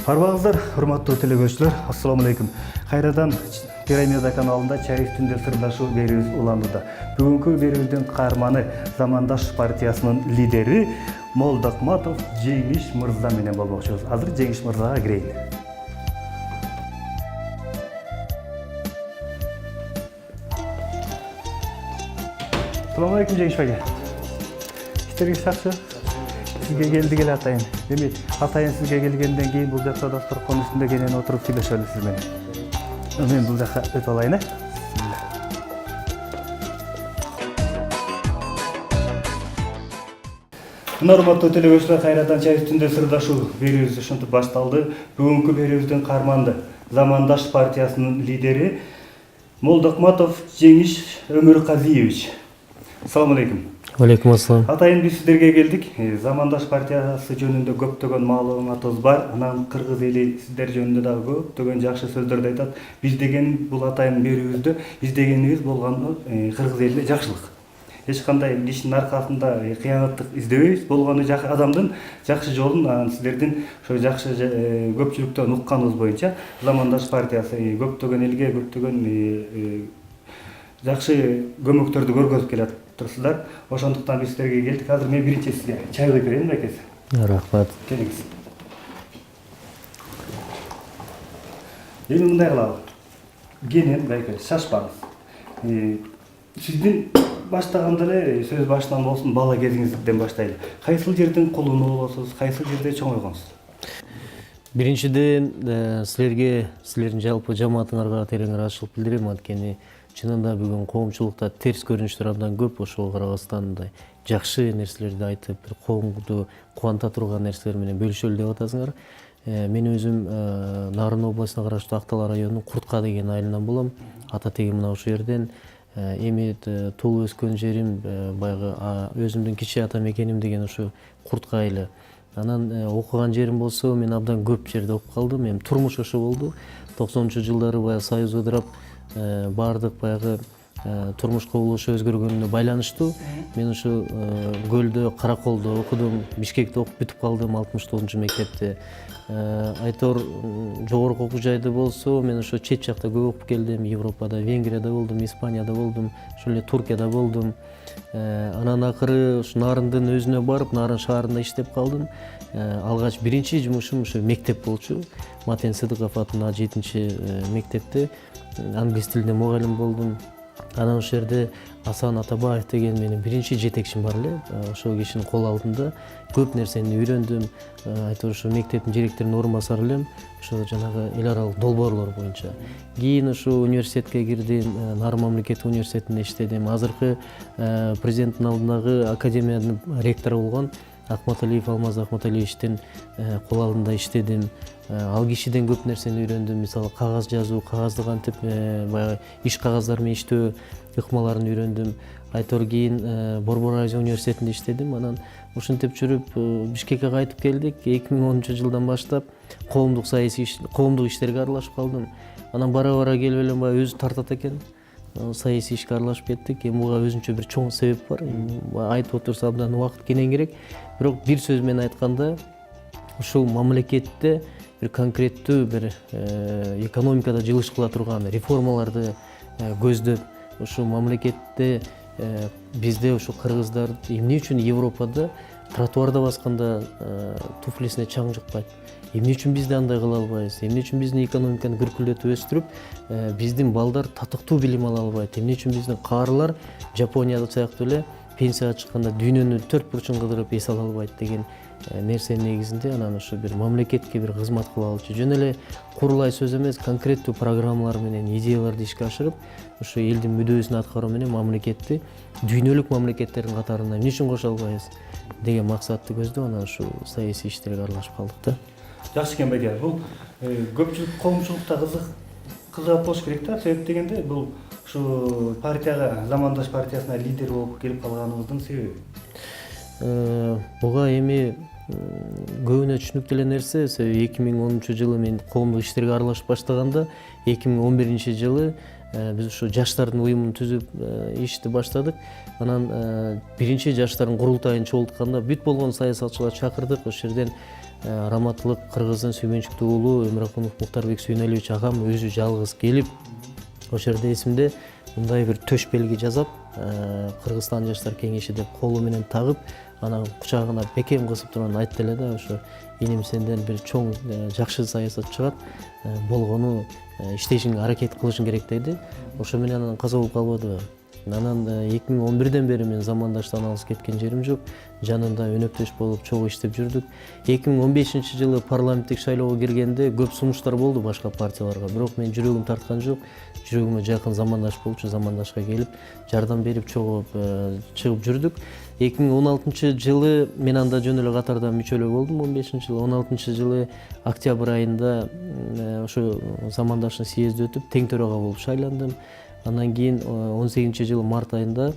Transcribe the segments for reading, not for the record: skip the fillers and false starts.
Арбаңыздар, урматтуу телекөрүүчүлөр, ассаламу алейкум. Кайрадан Пирамида каналында чай үстүндө сырдашу берүүбүз уланууда. Бүгүнкү берүүбүздүн каарманы Замандаш партиясынын лидери Молдокматов Жеңиш мырза менен болмокчубуз. Азыр Жеңиш мырзага кирейин. Ассаламу алейкум Жеңиш байке. Иштериңиз жакшы? Sizge geldi gel atayın. Demek atayın sizge gelgenden keyin bu jakta dasturkon üstünde kenen oturup süйлөшөлү siz менен. Men bu jakka ötüp alayın. Урматтуу телекөрүүчүлөр, кайрадан чай үстүндө сырдашуу берүүбүз ушинтип башталды. Бүгүнкү берүүбүздүн каарманы Замандаш партиясынын лидери Молдокматов Жеңиш Өмүрказиевич. Ассаламу алейкум. Алейкум ассалам. Атайын биз сиздерге келдик. Замандаш партиясы жөнүндө көптөгөн маалыматыбыз бар. Анан кыргыз эли сиздер жөнүндө дагы көптөгөн жакшы сөздөрдү айтат. Биз деген бул атайын берүүбүздө издегенибиз болгону кыргыз элине жакшылык. Эч кандай кишинин аркасында кыянаттык издебейбиз. Болгону адамдын жакшы жолун сиздердин ошо жакшы көпчүлүктөн укканыбыз боюнча Замандаш партиясы көптөгөн элге көптөгөн жакшы көмөктөрдү көргөзүп келет. Tursular, ошондуктан биз сиздерге келдик. Азыр мен биринчи сизге чай куюп берейин байкеси. Рахмат. Келиңиз. Эми мындай кылалы. Кенен байке, шашпаңыз. Сиздин баштаганда эле сөз башынан болсун, бала кезиңизден баштайлы. Кайсыл жердин кулуну болосуз, кайсыл жерде чоңойгонсуз? Биринчиден силердин жалпы жамаатыңарга терең ыраазычылык билдирем, анткени чынында бүгүн коомчулукта терс көрүнүштөр абдан көп. Ошого карабастан мындай жакшы нерселерди айтып, бир коомду кубанта турган нерселер менен бөлүшөлү деп атасыңар. Мен өзүм Нарын областына караштуу Актала районунун Куртка деген айылынан болом. Ата тегим мына ошол жерден. Эми туулуп өскөн жерим баягы өзүмдүн кичи ата мекеним деген ушу Куртка айылы. Анан окуган жерим болсо, мен абдан көп жерде окуп калдым. Эми турмуш ошо болду. 90-жылдары баягы Союз ыдырап, бардык баягы турмуш кубулушу өзгөргөнүнө байланыштуу мен ушу Көлдө, Караколдо окудум, Бишкекте окуп бүтүп калдым 69-мектепте. Айтор жогорку окуу жайды болсо, мен ошо чет жакта көп окуп келдим. Европада, Венгрияда болдум, Испанияда болдум, ошол эле Туркияда болдум. Анан акыры ушу Нарындын өзүнө барып, Нарын шаарында иштеп калдым. Алгач биринчи жумушум ушу мектеп болчу. Матен Сыдыков атынын 7-мектепте англис тилинде мугалим болдум. Анан ошол жерде Асан Атабаев деген менин биринчи жетекчим бар эле. Ошол кишинин кол алдында көп нерсени үйрөндүм. Айтор ошо мектептин директорунун орун басары элем. Ошо жанагы эл аралык долбоорлор боюнча. Кийин ушу университетке кирдим, Нарын мамлекеттик университетинде иштедим. Азыркы президенттин алдындагы академиянын ректору болгон Акматалиев Алмаз Акматалиевичтин кол алдында иштедим. Ал кишиден көп нерсени үйрөндүм. Мисалы кагаз жазуу, кагазды кантип баягы иш кагаздары менен иштөө ыкмаларын үйрөндүм. Айтор кийин Борбор Азия университетинде иштедим. Анан ушинтип жүрүп Бишкекке кайтып келдик. 2010-жылдан баштап коомдук иштерге аралашып калдым. Анан бара келип эле өзү тартат экен. Саясий ишке аралашып кеттик. Эми буга өзүнчө бир чоң себеп бар. Айтып отурса абдан убакыт кенен керек. Бирок бир сөз менен айтканда, ушул мамлекетте бир конкреттүү бир экономикада жылыш кыла турган реформаларды көздөп, ушул мамлекетте бизде ушу кыргыздар эмне үчүн Европада тротуарда басканда туфлисине чаң жукпайт? Эмне үчүн бизде андай кыла албайбыз? Эмне үчүн биздин экономиканы күркүлдөтүп өстүрүп, биздин балдар татыктуу билим ала албайт? Эмне үчүн биздин каарылар Жапонияда сыяктуу эле пенсияга чыкканда дүйнөнүн 4 бурчун кыдырып эс ала албайт деген нерсенин негизинде анан ушу бир мамлекетке бир кызмат кыла алчу. Жөн эле курулай сөз эмес, конкреттүү программалар менен идеяларды ишке ашырып, ушу элдин мүдөөсүн аткаруу менен мамлекетти дүйнөлүк мамлекеттердин катарына эмне үчүн кошо албайбыз деген максатты көздөп, анан ушу саясий иштерге аралашып калдык да. Жакшы экен байке. Бул көпчүлүк коомчулукта кызык болуш керек да. Себеп дегенде бул ушу партияга, Замандаш партиясына лидер болуп келип калганыбыздын себеби. Буга эми көбүнө түшүнүктүү эле нерсе. 2010-жылы мен коомдук иштерге аралашып баштаганда, 2011-жылы биз ушу жаштардын уюмун түзүп ишти баштадык. Анан биринчи жаштардын курултайын чогултканда бүт болгон саясатчыларды чакырдык. Ошол жерден раматылык кыргыздын сүймөнчүктүү уулу Эмирахунов Муктарбек Сүйүнөлүевич агам өзү жалгыз келип ошол жерде эсимде мындай бир төш белги жасап, Кыргызстан жаштар кеңеши деп колу менен тагып, анан кучагына бекем кысып турган айтты эле да, ошо иним сенден бир чоң жакшы саясат чыгат, болгону иштешиңе аракет кылышың керек деди. Ошо менен анан каза болуп калбадыбы. Анан 2011ден бери мен замандаштан алыс кеткен жерим жок. Жанында өнөктөш болуп чогуу иштеп жүрдүк. 2015-жылы парламенттик шайлоого киргенде көп сунуштар болду башка партияларга. Бирок мен жүрөгүм тарткан жок. Жүрөгүмө жакын замандаш болчу, замандашка келип, жардам берип чогуу чыгып жүрдүк. 2016-жылы мен анда жөн эле катардан мүчөлөг болдум. 15-жылы, 16-жылы октябрь айында ошо замандаштын съезди өтүп, тең төрага болуп шайландым. Андан кийин 18-жылы март айында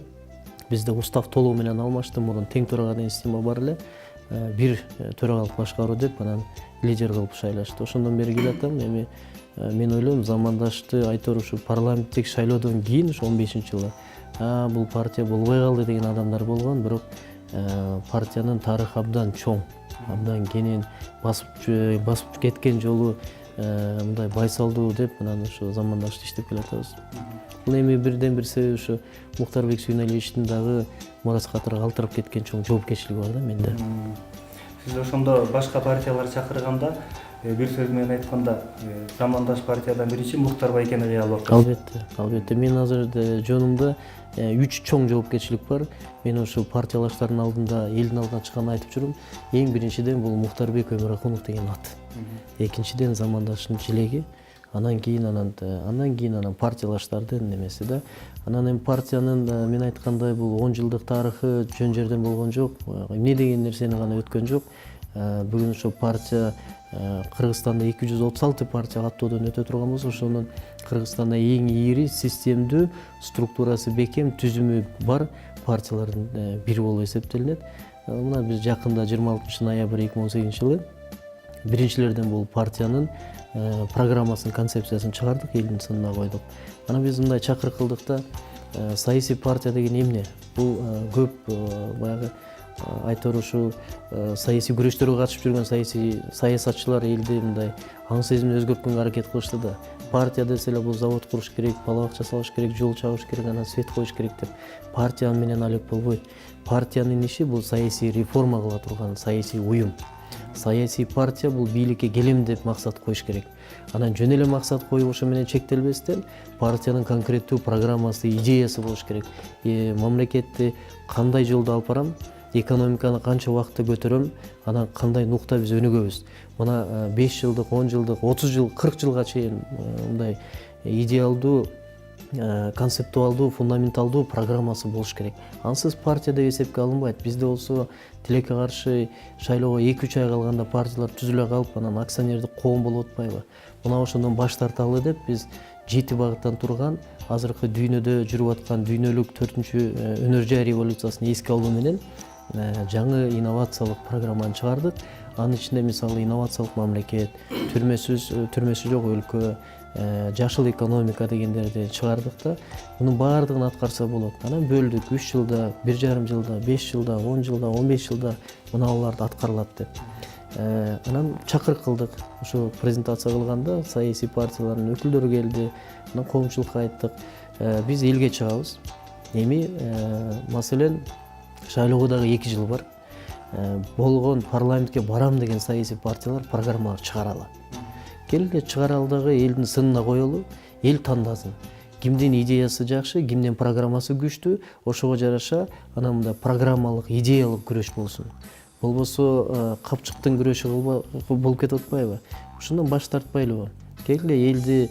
бизде устав толугу менен алмашты. Мурун тең төрага деген система бар эле. Бир төрагалык башкаруу деп анан лидер кылып шайлашты. Ошондон бери келатам. Эми мен ойлойм, замандашты айтор ушу парламенттик шайлоодон кийин, ушу 15-жылы бул партия болбой калды деген адамдар болгон, бирок партиянын тарыхы абдан чоң, абдан кенен, басып кеткен жолу мындай байсалдуу деп анан ошо замандашты иштеп келатабыз. Бул эми бирден бир себеби ушу Муктарбек Сүйүнөлүевичтин дагы мурас катары калтырып кеткен чоң жоопкерчилиги бар да менде. Сиз ошондо башка партиялар чакырганда, бир сөз менен айтканда, замандаш партиядан биринчи Муктарбай экени кыялып атат. Албетте. Мен азыр жонумда 3 чоң жоопкерчилик бар. Мен ошо партиялаштардын алдында, элдин алдына чыкканда айтып жүрөм. Эң биринчиден бул Муктарбек Эмирахунов деген ат. Экинчиден замандаштын жилеги. Анан кийин партиялаштардын немеси да. Анан эми партиянын мен айткандай бул 10 жылдык тарыхы жөн жерден болгон жок. Эмне деген нерсени гана өткөн жок. Бүгүн ошо партия Кыргызстанда 236 партия каттоодон өтө турган болсо, ошонун Кыргызстанда эң ийри, системдүү, структурасы бекем, түзүмү бар партиялардын бири болуп эсептелинет. Мына биз жакында 26 ноябрь 2018-жылы биринчилерден бул партиянын программасын, концепциясын чыгардык, элдин сынына койдук. Анан биз мындай чакырык кылдык да, саясий партия деген эмне? Бул көп баягы айтор ушул саясий күрөштөргө катышып жүргөн саясатчылар элди мындай аң сезимин өзгөрткөнгө аракет кылышты да. Партия десе эле бул завод куруш керек, бала бакча салыш керек, жол чагыш керек, анан свет коюш керек деп. Партия менен алек болбойт. Партиянын иши бул саясий реформа кыла турган саясий уюм. Саясий партия бул бийликке келем деп максат коюш керек. Анан жөн эле максат коюп ошо менен чектелбестен партиянын конкреттүү программасы, идеясы болуш керек. Мамлекетти кандай жолдо алып барам, экономиканы канча убакытта көтөрөм, анан кандай нукта биз өнүгөбүз. Мына 5 жылдык, 10 жылдык, 30 жыл, 40 жылга чейин мындай идеалдуу, концептуалдуу, фундаменталдуу программасы болуш керек. Ансыз партия деп эсепке алынбайт. Бизде болсо тилекке каршы шайлоого 2-3 ай калганда партиялар түзүлө калып, анан акционердик коом болуп атпайбы? Мына ошондон баш тарталы деп биз 7 багыттан турган азыркы дүйнөдө жүрүп аткан дүйнөлүк 4-чү өнөр жай революциясын эске алуу менен жаңы инновациялык программаны чыгардык. Анын ичинде мисалы инновациялык мамлекет, түрмөсү жок өлкө, жашыл экономика дегендерди чыгардык да. Мунун баардыгын аткарса болот. Анан бөлдүк 3 жылда, 1,5 жылда, 5 жылда, 10 жылда, 15 жылда муналарды аткарылат деп. Анан чакырык кылдык. Ошо презентация кылганда саясий партиялардын өкүлдөрү келди. Анан коомчулукка айттык, биз элге чыгабыз. Эми маселен шайлоого дагы 2 жыл бар. Болгон парламентке барам деген саясий партиялар программалар чыгаралы. Келге чыгаралы дагы элдин сынына коелу, эл тандасын. Кимдин идеясы жакшы, кимдин программасы күчтүү, ошого жараша анан мында программалык, идеялык күрөш болсун. Болбосо капчыктын күрөшү болуп кетип атпайбы? Ошондон баш тартпайлыбы? Келге элди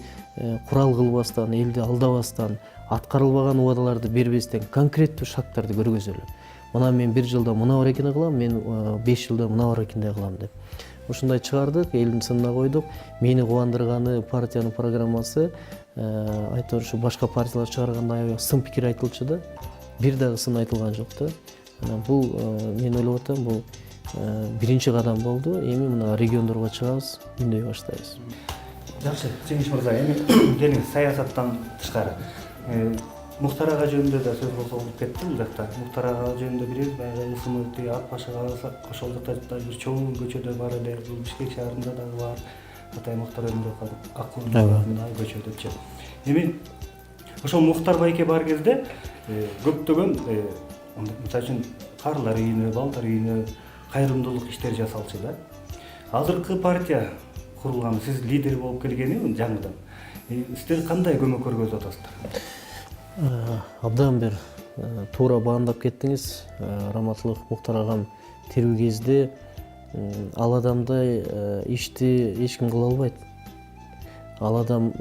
курал кылбастан, элди алдабастан, аткарылбаган убадаларды бербестен конкреттүү шарттарды көргөзөлү. Мына мен 1 жылда мына аракетти кылам, мен 5 жылда мына аракетти кылам деп. Ушундай чыгардык, элдин сынына койдук. Мени кубандырганы партиянын программасы, айтор ушу башка партиялар чыгарганда аябай сын пикир айтылчу да. Бир дагы сын айтылган жок да. Бул мен ойлоп атам, бул биринчи кадам болду. Эми мына региондорго чыгабыз, үндөй баштайбыз. Жакшы, Жеңиш мырза, эми келиңиз саясаттан тышкары. Мухтар ага жөнүндө да сөз козголуп кетти бул жакта. Мухтар ага жөнүндө билебиз, баягы ысымы ат башыга ошол жакта бир чоң көчөдө бар эле, бул Бишкек шаарында дагы бар. Атай Мухтар Өмүрөков Аккүрүн көчө депчи. Эми ошол Мухтар байке бар кезде көптөгөн мисалы үчүн карылар үйүнө, балдар үйүнө кайрымдуулук иштер жасалчу да. Азыркы партия курулган, сиз лидер болуп келгени жаңыдан. Сиздер кандай көмөк көргөзүп атасыздар? Абдан бир туура баамдап кеттиңиз. Раматылык Мухтар агам тирүү кезде ал адамдай ишти эч ким кыла албайт. Ал адам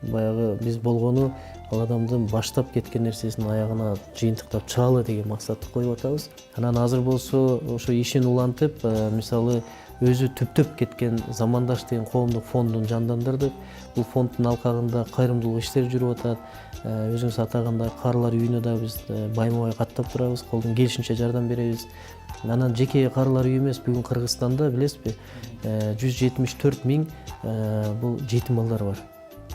баягы биз болгону ал адамдын баштап кеткен нерсесин аягына жыйынтыктап чыгалы деген максатты коюп атабыз. Анан азыр болсо ошо ишин улантып, мисалы өзү түптөп кеткен Замандаш деген коомдук фондун жандандырдык. Бул фонддун алкагында кайрымдуулук иштер жүрүп атат. Өзүңүз атагандай карылар үйүнө да биз байма бай каттап турабыз, колдон келишинче жардам беребиз. Анан жеке карылар үй эмес, бүгүн Кыргызстанда билесизби, 174 миң бул жетим балдар бар.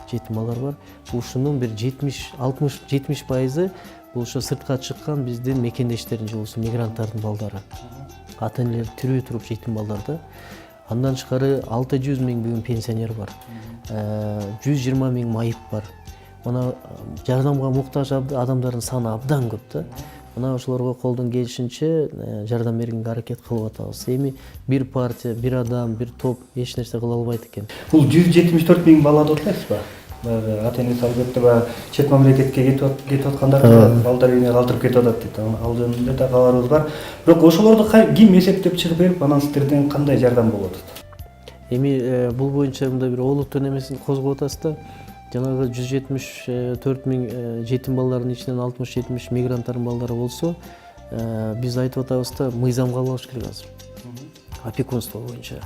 Жетим балдар бар. Ушунун бир 60-70% бул ошо сыртка чыккан биздин мекендештердин же болбосо мигранттардын балдары. Ата энелери тирүү туруп жетим балдар да. Андан тышкары 600 миң бүгүн пенсионер бар. 120 миң майып бар. Мына жардамга муктаж адамдардын саны абдан көп да. Мына ошолорго колдон келишинче жардам бергенге аракет кылып атабыз. Эми бир партия, бир адам, бир топ эч нерсе кыла албайт экен. Бул 174 миң бала деп атасызбы? Баягы ата энеси албетте баягы чет мамлекетке кетип аткандар балдар үйүнө калтырып кетип атат дейт. Ал жөнүндө да кабарыбыз бар. Бирок ошолорду ким эсептеп чыгып берип, анан сиздерден кандай жардам болуп атат? Эми бул боюнча мындай бир олуттуу немесин козгоп атасыз да. Жанагы 174 миң жетим балдардын ичинен 60-70 мигранттардын балдары болсо, биз айтып атабыз да, мыйзамга алыш керек азыр. Опекунство боюнча.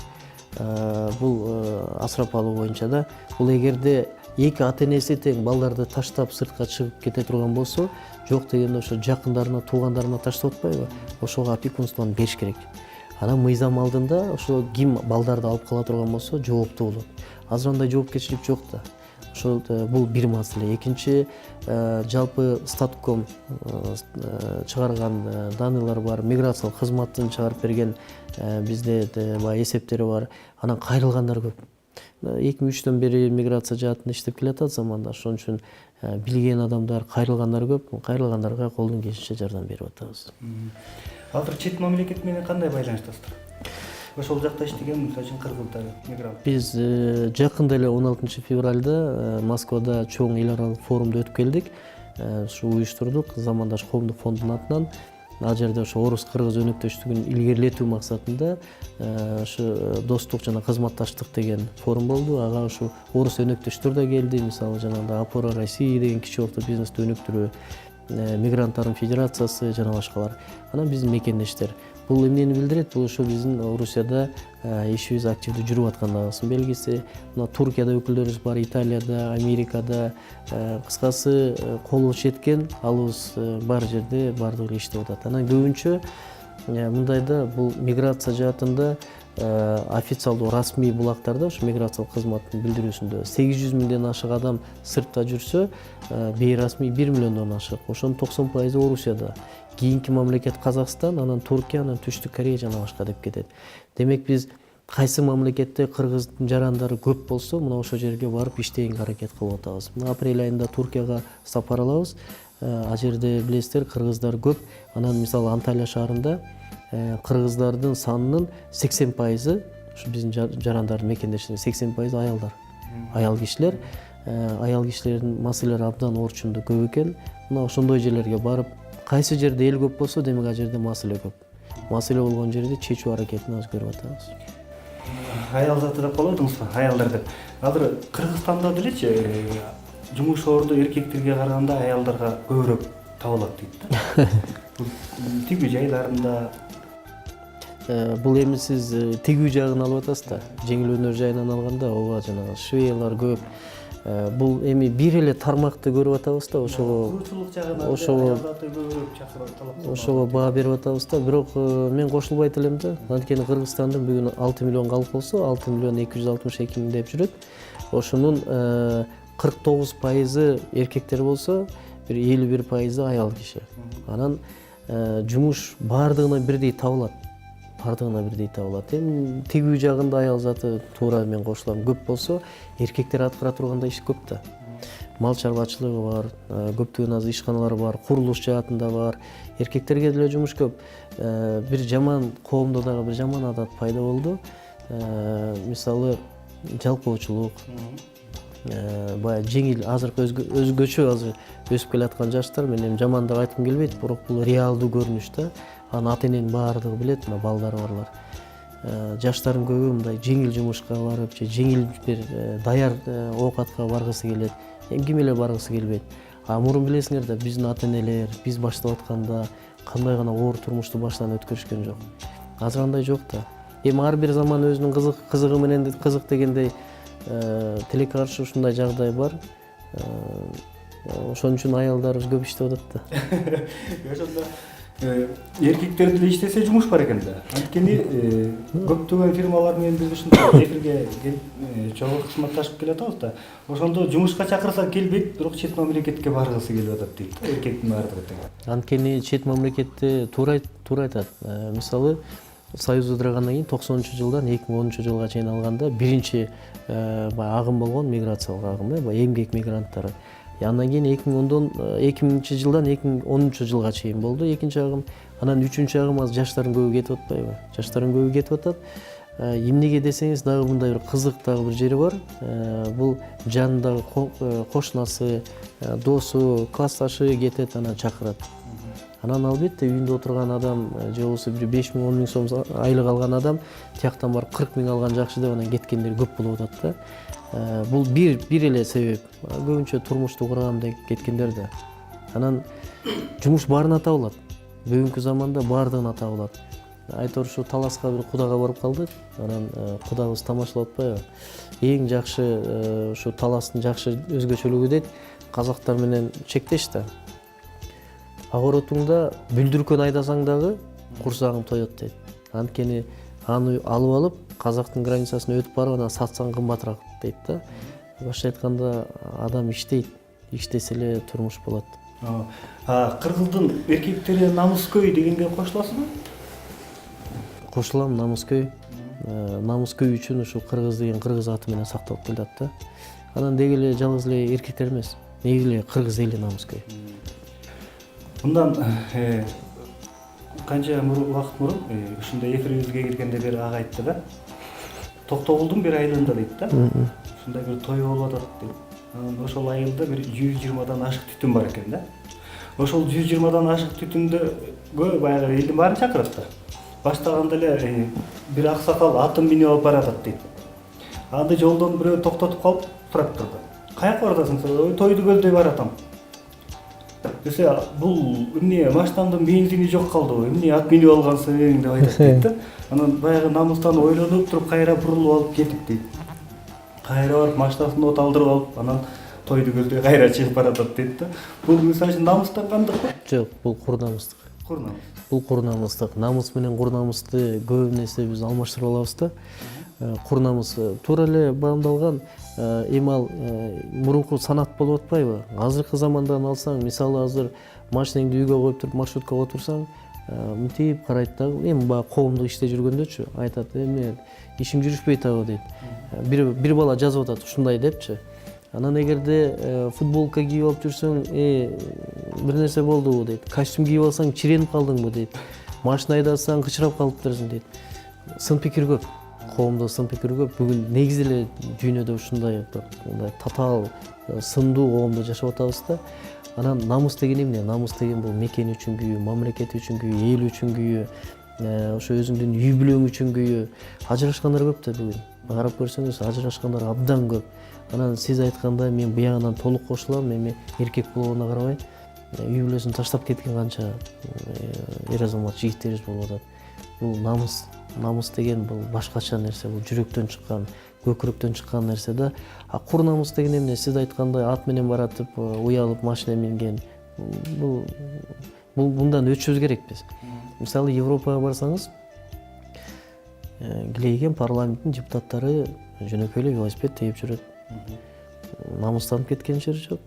Бул асырап алуу боюнча да. Бул эгерде эки ата энеси тең балдарды таштап сыртка чыгып кете турган болсо, жок дегенде ошо жакындарына, туугандарына таштап атпайбы? Ошого опекунствону бериш керек. Анан мыйзам алдында ошо ким балдарды алып кала турган болсо жооптуу болот. Азыр андай жоопкерчилик жок да. Ошол бул бир маселе. Экинчи, жалпы статком чыгарган данылар бар, миграциялык кызматтын чыгарып берген бизде баягы эсептери бар. Анан кайрылгандар көп. 2003-төн бери миграция жаатында иштеп келатат Замандаш. Ошон үчүн билген адамдар, кайрылгандар көп. Кайрылгандарга колдон келишинче жардам берип атабыз. Азыр чет мамлекет менен кандай байланыштасыздар? Ошол жакта иштеген, мисалы үчүн кыргыздар, мигрант. Биз жакында эле 16 февралда Москвада чоң эл аралык форумду өтүп келдик. Ушу уюштурдук Замандаш коомдук фондунун атынан. Ал жерде ошо орус-кыргыз өнөктөштүгүн илгерилетүү максатында ошо достук жана кызматташтык деген форум болду. Ага ушу орус өнөктөштөр да келди. Мисалы жанагындай Опора России деген кичи орто бизнести өнүктүрүү, мигранттардын федерациясы жана башкалар. Анан биздин мекендештер. Бул эмнени билдирет? Бул ошо биздин Орусияда ишибиз активдүү жүрүп аткандыгыбыздын белгиси. Мына Туркияда өкүлдөрүбүз бар, Италияда, Америкада, кыскасы колубуз жеткен, алыбыз бар жерде бардыгы иштеп атат. Анан көбүнчө мындайда бул миграция жаатында официалдуу расмий булактарда ушу миграциялык кызматтын билдирүүсүндө 800 миңден ашык адам сыртта жүрсө, бейрасмий 1 миллиондон ашык. Ошонун 90% Орусияда. Кийинки мамлекет Казакстан, анан Туркия, анан Түштүк Корея жана башка деп кетет. Демек биз кайсы мамлекетте кыргыздын жарандары көп болсо, мына ошол жерге барып иштегенге аракет кылып атабыз. Мына апрель айында Туркияга сапар алабыз. Ал жерде билесиздер, кыргыздар көп. Анан мисалы Анталия шаарында кыргыздардын санынын 80% ушу биздин жарандардын мекендештеринин 80% аялдар. Аял кишилер. Аял кишилердин маселелери абдан орчунду көп экен. Мына ошондой жерлерге барып, кайсы жерде эл көп болсо, демек ал жерде маселе көп. Маселе болгон жерде чечүү аракетин азыр көрүп атабыз. Аял заты деп болдуңузбу? Аялдар деп. Азыр Кыргызстанда делечи, жумуш орду эркектерге караганда аялдарга көбүрөөк табылат дейт да. Тигүү жайларында Бул эми сиз тигүү жагын алып атасыз да. Жеңил өнөр жайынан алганда, ооба жанагы швеялар көп. Бул эми бир эле тармакты көрүп атабыз да, курчулук жагынан аялдарды көбүрөөк чакырып талап. Ошого баа берип атабыз да. Бирок мен кошулбайт элем да. Анткени Кыргызстандын бүгүн 6 миллион калк болсо, 6 миллион 262 миң деп жүрөт. Ошонун 49% эркектер болсо, бир 51% аял киши. Анан жумуш бардыгына бирдей табылат. Эми тигүү жагында аял заты туура мен кошулам. Көп болсо эркектер аткара турганда иш көп да. Мал чарбачылыгы бар, көптөгөн азыр ишканалар бар, курулуш жаатында бар. Эркектерге деле жумуш көп. Бир жаман коомдо дагы бир жаман адат пайда болду. Мисалы жалпоочулук, баягы жеңил азыркы өзгөчө азыр өсүп келаткан жаштар, мен эми жамандык айткым келбейт, бирок бул реалдуу көрүнүш да. Аны ата эненин баардыгы билет, мына балдары барлар. Жаштардын көбү мындай жеңил жумушка барып, же жеңил бир даяр оокатка баргысы келет. Ким эле баргысы келбейт. Мурун билесиңер да, биздин ата энелер биз баштап атканда кандай гана оор турмушту баштан өткөрүшкөн жок. Азыр андай жок да. Эми ар бир заман өзүнүн кызыгы менен кызык дегендей тилекке каршы ушундай жагдай бар. Ошон үчүн аялдарыбыз көп иштеп атат да. Ошондо эркектер деле иштесе жумуш бар экен да. Анткени көптөгөн фирмалар менен биз ушундай эфирге келип чогуу кызматташып келатабыз да. Ошондо жумушка чакырса келбейт, бирок чет мамлекетке баргысы келип атат дейт. Эркектин баардыгы тең. Анткени чет мамлекетте туура айтат. Мисалы Союз ыдырагандан кийин 90-жылдан 2010-жылга чейин алганда биринчи агым болгон миграциялык агым, эмгек мигранттары. Андан кийин 2000-жылдан 2010-жылга чейин болду экинчи агым. Анан үчүнчү агым азыр жаштардын көбү кетип атпайбы? Жаштардын көбү кетип атат. Эмнеге десеңиз, дагы мындай бир кызык дагы бир жери бар. Бул жанындагы кошунасы, досу, классташы кетет, анан чакырат. Анан албетте үйүндө отурган адам же болбосо бир 5 000 10 000 сом айлык алган адам тияктан барып 40 000 алган жакшы деп анан кеткендер көп болуп атат да. Бул бир эле себеп. Көбүнчө турмушту кургам деп кеткендер да. Анан жумуш баарына табылат. Бүгүнкү заманда баардыгына табылат. Айтор ушу таласка бир кудага барып калдык. Анан кудабыз тамашалап атпайбы? Эң жакшы ушу таластын жакшы өзгөчөлүгү дейт, казактар менен чектеш да. Огоротуңда бүлдүркөн айдасаң дагы курсагың тоет дейт. Анткени аны алып алып казактын границасына өтүп барып анан сатсаң кымбатыраак дейт да. Башка айтканда адам иштейт, иштесе эле турмуш болот. Кыргыздын эркектери намыскөй дегенге кошуласызбы? Кошулам, намыскөй. Намыскөй үчүн ушу кыргыз деген кыргыз аты менен сакталып келат да. Анан деги эле жалгыз эле эркектер эмес, деги эле кыргыз эли намыскөй. Мындан канча убакыт мурун ушундай эфирибизге келгенде бир ага айтты да. Токтогулдун бир айылында дейт да. Ушундай бир той болуп атат дейт. Анан ошол айылда бир 120дан ашык түтүн бар экен да. Ошол 120дан ашык түтүндө баягы элдин баарын чакырат да. Баштаганда эле бир аксакал атын минип алып баратат дейт. Анда жолдон бирөө токтотуп калып сурап турду. Каяка барасың? Тойду көздөй баратам. Десе, бул эмне машинамдын бензини жок калдыбы? Эмне ат минип алгансың деп айтат дейт да. Анан баягы намыстан ойлонуп туруп кайра бурулуп алып кетип дейт. Кайра барып машинасын от алдырып алып, анан тойду көздөй кайра чыгып баратат дейт да. Бул мисалы үчүн намыстангандыкпы? Жок, бул курнамыстык. Бул курнамыстык. Намыс менен курнамысты көп нерсе биз алмаштырып алабыз да. Курнамыс туура эле баамдалган. Эми ал мурунку санат болуп атпайбы? Азыркы замандан алсаң, мисалы азыр машинаңды үйгө коюп туруп маршруткага отурсаң, мынтип карайт да. Эми баягы коомдук иште жүргөндөчү айтат, эмне ишиң жүрүшпөйт абы дейт. Бир бала жазып атат ушундай депчи. Анан эгерде футболка кийип алып жүрсөң, бир нерсе болдубу дейт. Костюм кийип алсаң, чиренип калдыңбы дейт. Машина айдасаң, кычырап калыптырсың дейт. Сын пикир көп. Коомдо сын пикир көп. Бүгүн негизи эле дүйнөдө ушундай татаал сындуу коомдо жашап атабыз да. Анан намыс деген эмне? Намыс деген бул мекени үчүн күйүү, мамлекет үчүн күйүү, эл үчүн күйүү, ошо өзүңдүн үй бүлөң үчүн күйүү. Ажырашкандар көп да бүгүн. Карап көрсөңүз, ажырашкандар абдан көп. Анан сиз айткандай мен буягынан толук кошулам, эми эркек болгонуна карабай, үй бүлөсүн таштап кеткен канча эр азамат жигиттерибиз болуп атат. Бул намыс. Намыс деген бул башкача нерсе, бул жүрөктөн чыккан, көкүрөктөн чыккан нерсе да. Кур намыс деген эмне? Сиз айткандай ат менен баратып, уялып машина минген. Бул мындан өтүшүбүз керек биз. Мисалы Европага барсаңыз, килейген парламенттин депутаттары жөнөкөй эле велосипед тээп жүрөт. Намыстанып кеткен жери жок.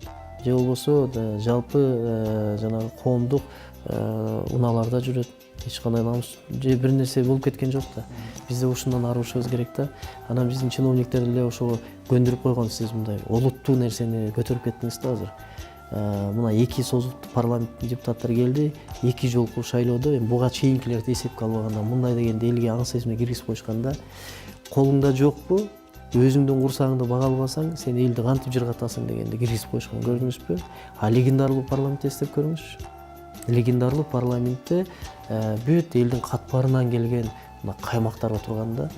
же болбосо жалпы жанагы коомдук унааларда жүрөт. Эч кандай намус же бир нерсе болуп кеткен жок да. Биз да ушундан арылышыбыз керек да. Анан биздин чиновниктер деле ошого көндүрүп койгон, сиз мындай олуттуу нерсени көтөрүп кеттиңиз да азыр. Мына 2 созулуп парламенттин депутаттары келди, 2 жолку шайлоодо эми буга чейинкилерди эсепке албаганда мындай дегенде элге аң сезимге киргизип коюшканда, колуңда жокпу, өзүңдүн курсагыңды бага албасаң, сен элди кантип жыргатасың дегенде киргизип коюшкан, көрдүңүзбү? А легендарлуу парламентти эстеп көрүңүзчү. Легендарлуу парламентте бүт элдин катмарынан келген мына каймактар отурганда,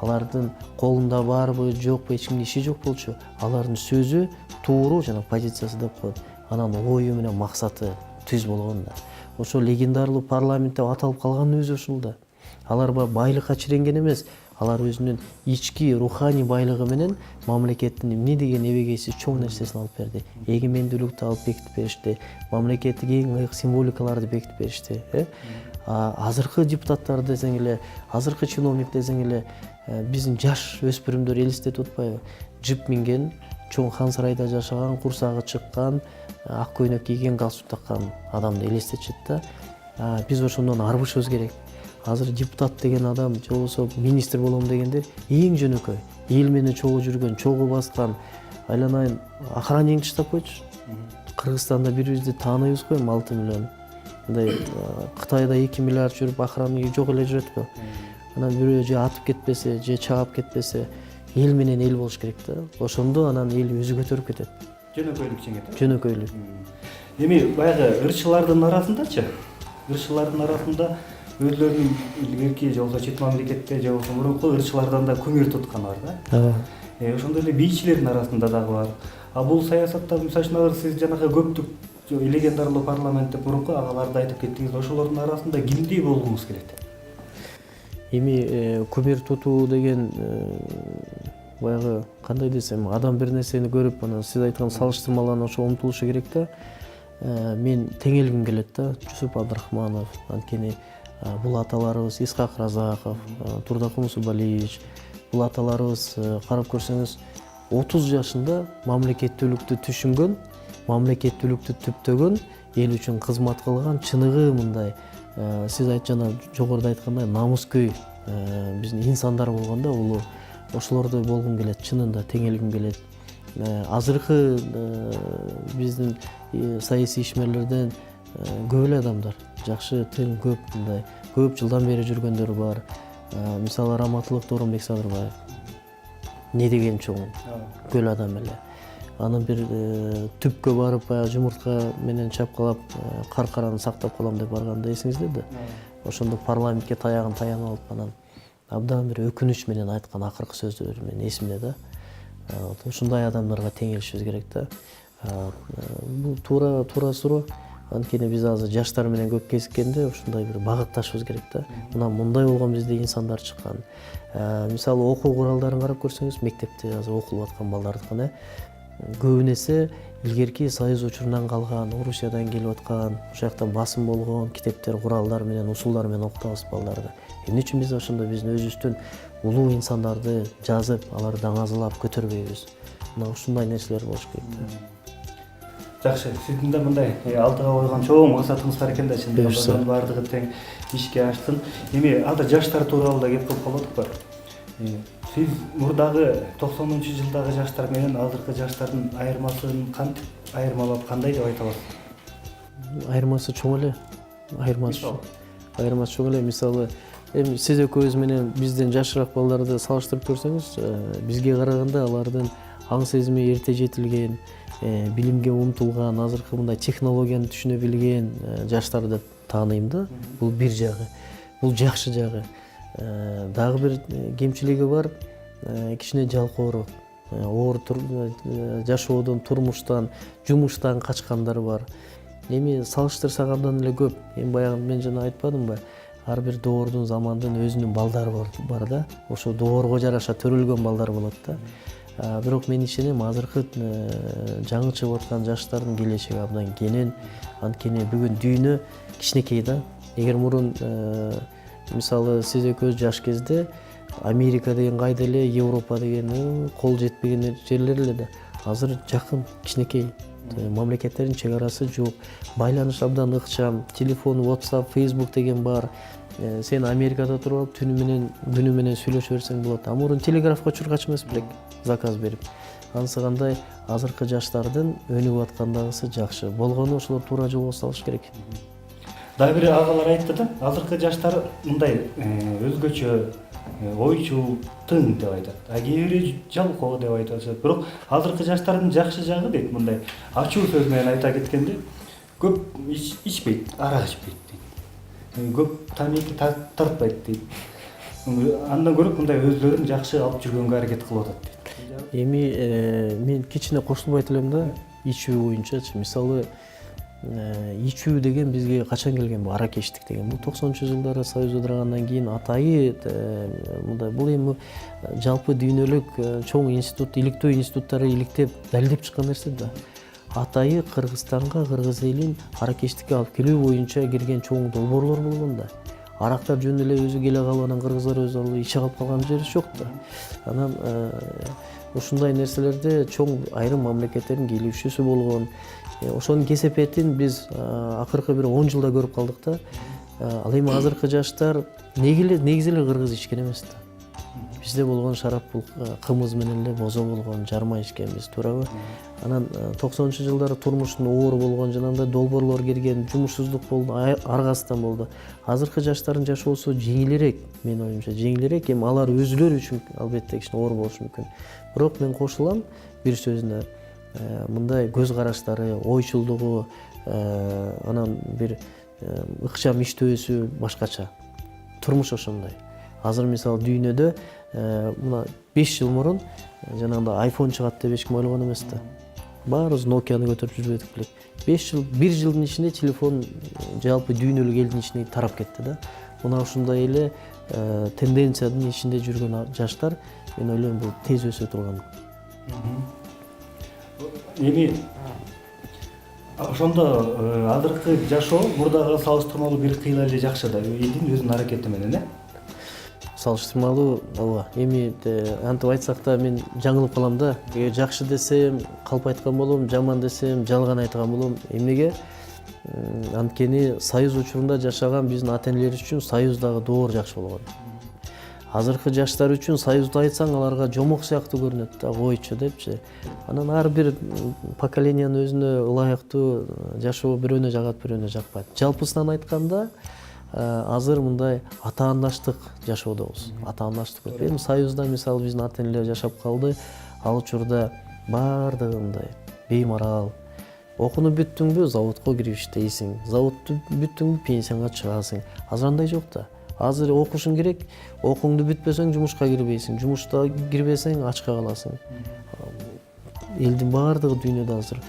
алардын колунда барбы, жокпу, эч кимдин иши жок болчу. Алардын сөзү тууру жана позициясы деп коет. Анан ою менен максаты түз болгон да. Ошо легендарлуу парламент деп аталып калганын өзү ушул да. Алар байлыкка чиренген эмес, алар өзүнүн ички руханий байлыгы менен мамлекеттин эмне деген эбегейсиз чоң нерсесин алып берди. Эгемендүүлүктү алып бекитип беришти, мамлекеттик эң ыйык символикаларды бекитип беришти. Азыркы депутаттар десең эле, азыркы чиновник десең эле, биздин жаш өспүрүмдөр элестетип атпайбы? Жип минген, чоң хан сарайда жашаган, курсагы чыккан, ак көйнөк кийген, галстук таккан адамды элестетишет да. Биз ошондон арбышыбыз керек. Азыр депутат деген адам, же болбосо министр болом дегендер эң жөнөкөй, эл менен чогуу жүргөн, чогуу баскан, айланайын охраннигин таштап койчу. Кыргызстанда бирибизди тааныйбыз го, 6 миллион. Мындай Кытайда 2 миллиард жүрүп охранниги жок эле жүрөт го. Анан бирөө же атып кетпесе, же чаап кетпесе, эл менен эл болуш керек да. Ошондо анан эл өзү көтөрүп кетет. Жөнөкөйлүк жеңет. Жөнөкөйлүк. Эми баягы ырчылардын арасындачы? Ырчылардын арасында өзлөрүнүн илгерки же болбосо чет мамлекетте же болбосо мурунку ырчылардан да күмөр туткан бар да. Ошондой эле бийчилердин арасында дагы бар. А бул саясатта мисалы үчүн азыр сиз жанагы көптүк легендарлуу парламентте мурунку агаларды айтып кеттиңиз, ошолордун арасында кимдей болгуңуз келет? Эми күмөр тутуу деген баягы кандай десем, адам бир нерсени көрүп, анан сиз айткан салыштырмаларына ошо умтулушу керек да. Мен теңелгим келет да, Жусуп Абдрахманов, анткени бул аталарыбыз Исхак Разаков, Турдакул Мусубалиевич, бул аталарыбыз карап көрсөңүз 30 жашында мамлекеттүүлүктү түшүнгөн, мамлекеттүүлүктү түптөгөн, эл үчүн кызмат кылган, чыныгы мындай сиз жана жогоруда айткандай намыскөй биздин инсандар болгондо улуу ошолордой болгум келет, чынында теңелгим келет. Азыркы биздин саясий ишмерлерден көп эле адамдар, жакшы тың көп, мындай көп жылдан бери жүргөндөр бар. Мисалы Раматылык Дооронбек Садырбаев. Не деген чоң, көл адам эле. Анын бир түпкө барып, жумуртка менен чапкалап, каркараны сактап калам деп барганда эсиңизде да. Ошондо парламентке таягын таянып алып, анан абдан бир өкүнүч менен айткан акыркы сөздөрү менен эсимде да. Ушундай адамдарга теңелишибиз керек да. Бул туура суроо. Анткени биз азыр жаштар менен көп кезиккенде ушундай бир багытташыбыз керек да. Мына мындай болгон бизде инсандар чыккан. Мисалы окуу куралдарын карап көрсөңүз, мектепте азыр окулуп аткан балдардыкын көбүнесе илгерки Союз учурунан калган, Орусиядан келип аткан, ошол жактан басым болгон китептер, куралдар менен, усулдар менен окутабыз балдарды. Эмне үчүн биз ошондо биздин өзүбүздүн улуу инсандарды жазып, аларды даңазалап көтөрбөйбүз? Мына ушундай нерселер болуш керек. Жакшы, сиздин да мындай алдыга койгон чоң максатыңыз бар экен да, чындыгында баардыгы тең ишке аштын. Эми азыр жаштар тууралуу да кеп кылып калдык. Сиз мурдагы 90-жылдагы жаштар менен азыркы жаштардын айырмасын кантип айырмалап, кандай деп айта аласыз? Айырмасы чоң эле. Айырмасы чоң эле. Мисалы, эми сиз экөөбүз менен бизден жашыраак балдарды салыштырып көрсөңүз, бизге караганда алардын аң сезими эрте жетилген, билимге умтулган, азыркы мындай технологияны түшүнө билген жаштар деп тааныйм да. Бул бир жагы. Бул жакшы жагы. Дагы бир кемчилиги бар, кичине жалкоору. Оор жашоодон, турмуштан, жумуштан качкандар бар. Эми салыштырсак абдан эле көп. Эми баягы мен жана айтпадымбы? Ар бир доордун, замандын өзүнүн балдары бар да. Ошо доорго жараша төрөлгөн балдар болот да. Бирок мен ишенем, азыркы жаңы чыгып аткан жаштардын келечеги абдан кенен. Анткени бүгүн дүйнө кичинекей да. Эгер мурун мисалы сиз экөөбүз жаш кезде Америка деген кайда эле, Европа деген кол жетпеген жерлер эле да. Азыр жакын, кичинекей. Мамлекеттердин чек арасы жок, байланыш абдан ыкчам, телефон, WhatsApp, Facebook деген бар. Сен Америкада туруп алып күнү менен сүйлөшө берсең болот. А мурун телеграфка чургач эмес белек заказ берип. Анысы кандай азыркы жаштардын өнүгүп аткандагысы жакшы. Болгону ошолор туура жолго салыш керек. Дагы бир агалар айтты да, азыркы жаштар мындай өзгөчө, ойчул, тың деп айтат. А кээ бири жалкоо деп айтышат. Бирок азыркы жаштардын жакшы жагы дейт, мындай ачуу сөз менен айта кеткенде, көп ичпейт, арак ичпейт дейт. Көп тамеки тартпайт дейт. Андан көрө мындай өздөрүн жакшы алып жүргөнгө аракет кылып атат дейт. Эми мен кичине кошулбайт элем да, ичүү боюнчачы. Мисалы, ичүү деген бизге качан келген? Бул аракештик деген. Бул 90-жылдары Союз ыдырагандан кийин атайы мындай бул эми жалпы дүйнөлүк чоң институт, иликтөө институттары иликтеп, далилдеп чыккан нерсе да. Атайы Кыргызстанга, кыргыз элин аракештикке алып келүү боюнча кирген чоң долбоорлор болгон да. Арактар жөн эле өзү келе калып, анан кыргыздар өзү алып иче калып калган жери жок да. Анан ушундай нерселерде чоң айрым мамлекеттердин келишүүсү болгон. Ошонун кесепетин биз акыркы бир 10 жылда көрүп калдык да. Ал эми азыркы жаштар негизи эле кыргыз ичкен эмес да. Бизде болгон шарап бул кымыз менен эле бозо болгон, жарма ичкенбиз, туурабы? Анан 90-жылдары турмуштун оор болгон, жанагындай долбоорлор кирген, жумушсуздук болду, аргасыздан болду. Азыркы жаштардын жашоосу жеңилирээк, менин оюмча, жеңилирээк. Эми алар өзүлөрү үчүн албетте кичине оор болушу мүмкүн. Бирок мен кошулам бир сөзүнө. Мындай көз караштары, ойчулдугу, анан бир ыкчам иштөөсү башкача. Турмуш ошондой. Азыр мисалы дүйнөдө мына 5 жыл мурун жанагындай iPhone чыгат деп эч ким ойлогон эмес да. Баарыбыз Nokia'ны көтөрүп жүрбөдүк белек. 5 жыл, 1 жылдын ичинде телефон жалпы дүйнөлүк элдин ичине тарап кетти да. Мына ушундай эле тенденциянын ичинде жүргөн жаштар, мен ойлойм, бул тез өсө турган. Эми ошондо азыркы жашоо мурдага салыштырмалуу бир кыйла эле жакшы да, элдин өзүнүн аракети менен, салыштырмалуу, ооба. Эми антип айтсак да мен жаңылып калам да. Жакшы десем калп айткан болом, жаман десем жалган айткан болом. Эмнеге? Анткени Союз учурунда жашаган биздин ата-энелерибиз үчүн Союз дагы доор жакшы болгон. Азыркы жаштар үчүн Союзду айтсаң аларга жомок сыяктуу көрүнөт да, койчу депчи. Анан ар бир поколениянын өзүнө ылайыктуу жашоо бирөөнө жагат, бирөөнө жакпайт. Жалпысынан айтканда, азыр мындай атаандаштык жашоодобуз. Атаандаштык көп. Эми Союзда мисалы биздин ата-энелер жашап калды. Ал учурда баардыгы мындай беймарал. Окунуп бүттүңбү, заводко кирип иштейсиң. Заводду бүттүңбү, пенсияга чыгасың. Азыр андай жок да. Азыр окушуң керек, окуңду бүтпөсөң жумушка кирбейсиң. Жумушта кирбесең ачка каласың. Элдин баардыгы дүйнөдө азыр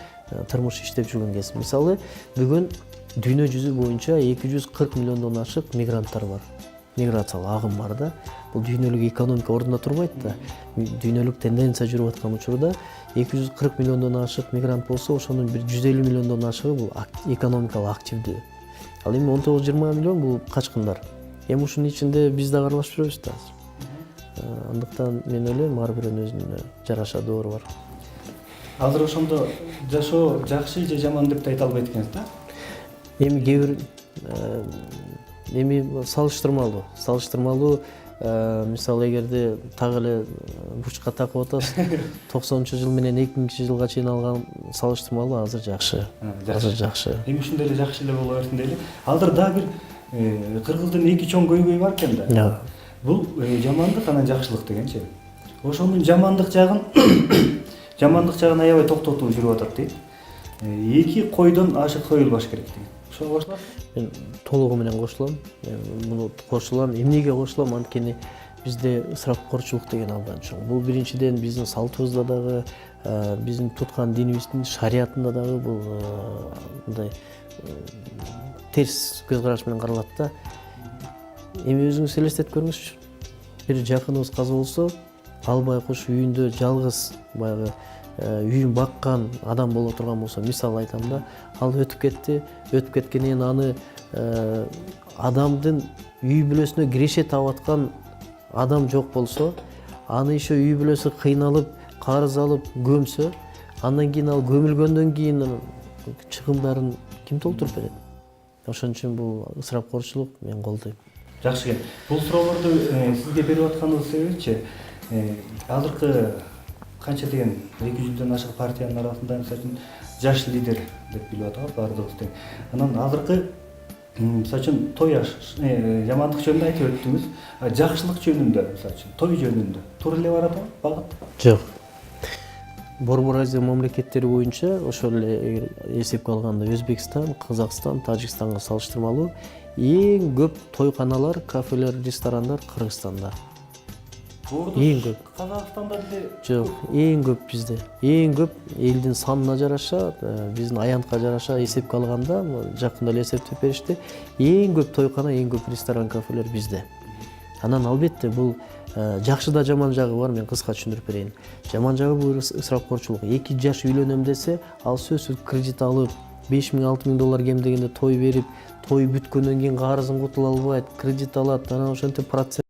турмуш иштеп жүргөн кез. Мисалы, бүгүн дүйнө жүзү боюнча 240 миллиондон ашык мигранттар бар. Миграциялык агым бар да. Бул дүйнөлүк экономика ордунда турбайт да. Дүйнөлүк тенденция жүрүп аткан учурда 240 миллиондон ашык мигрант болсо, ошонун бир 150 миллиондон ашыгы бул экономикалык активдүү. Ал эми 19-20 миллион бул качкындар. Эми ушунун ичинде биз да аралашып жүрөбүз да азыр. Андыктан мен ойлойм, ар бирөөнүн өзүнө жараша доору бар. Азыр ошондо жашоо жакшы же жаман деп айта албайт экенсиз да? Эми кээ бир салыштырмалуу, мисалы эгерде так эле бучка такып атасыз, 90-жыл менен 2000-жылга чейин алган салыштырмалуу азыр жакшы. Азыр жакшы. Эми ушундай эле жакшы эле боло берсин дейли. Азыр дагы бир кыргыздын 2 чоң көйгөйү бар экен да. Бул жамандык анан жакшылык дегенчи. Ошонун жамандык жагын аябай токтотуу жүрүп атат дейт. 2 койдон ашык союлбаш керек деген. Ошого кошуласыз? Мен толугу менен кошулам. Муну кошулам. Эмнеге кошулам? Анткени бизде ысырапкорчулук деген абдан чоң. Бул биринчиден биздин салтыбызда дагы, биздин туткан динибиздин шариятында дагы бул мындай терс көз караш менен каралат да. Эми өзүңүз элестетип көрүңүзчү. Бир жакыныбыз каза болсо, ал байкуш үйүндө жалгыз баягы үйүн баккан адам боло турган болсо, мисал айтам да, ал өтүп кетти. Өтүп кеткенден аны адамдын үй бүлөсүнө киреше таап аткан адам жок болсо, аны еще үй бүлөсү кыйналып, карыз алып көмсө, Андан кийин ал көмүлгөндөн кийин чыгымдарын ким толтуруп берет? Ошон үчүн бул ысырапкорчулук мен колдойм. Жакшы экен. Бул суроолорду сизге берип атканыбыз себебичи азыркы канча деген 200дөн ашык партиянын арасында мисалы үчүн жаш лидер деп билип атабыз баардыгыбыз тең. Анан азыркы мисалы үчүн той жамандык жөнүндө айтып өттүңүз. Жакшылык жөнүндө мисалы үчүн той жөнүндө туура эле барат багыт? Жок. Борбор Азия мамлекеттери боюнча ошол эле эсепке алганда Өзбекстан, Казакстан, Тажикстанга салыштырмалуу эң көп тойканалар, кафелер, ресторандар Кыргызстанда. Эң көп. Казакстанда деле Жок, эң көп бизде. Эң көп элдин санына жараша, биздин аянтка жараша эсепке алганда, жакында эле эсептеп беришти. Эң көп тойкана, эң көп ресторан, кафелер бизде. Анан албетте бул жакшы да жаман жагы бар, мен кыска түшүндүрүп берейин. Жаман жагы бул ысырапкорчулук. 2 жаш үйлөнөм десе, ал сөзсүз кредит алып, 5000-6000 доллар кем дегенде той берип, той бүткөндөн кийин карызын кутула албайт, кредит алат, анан ошентип процент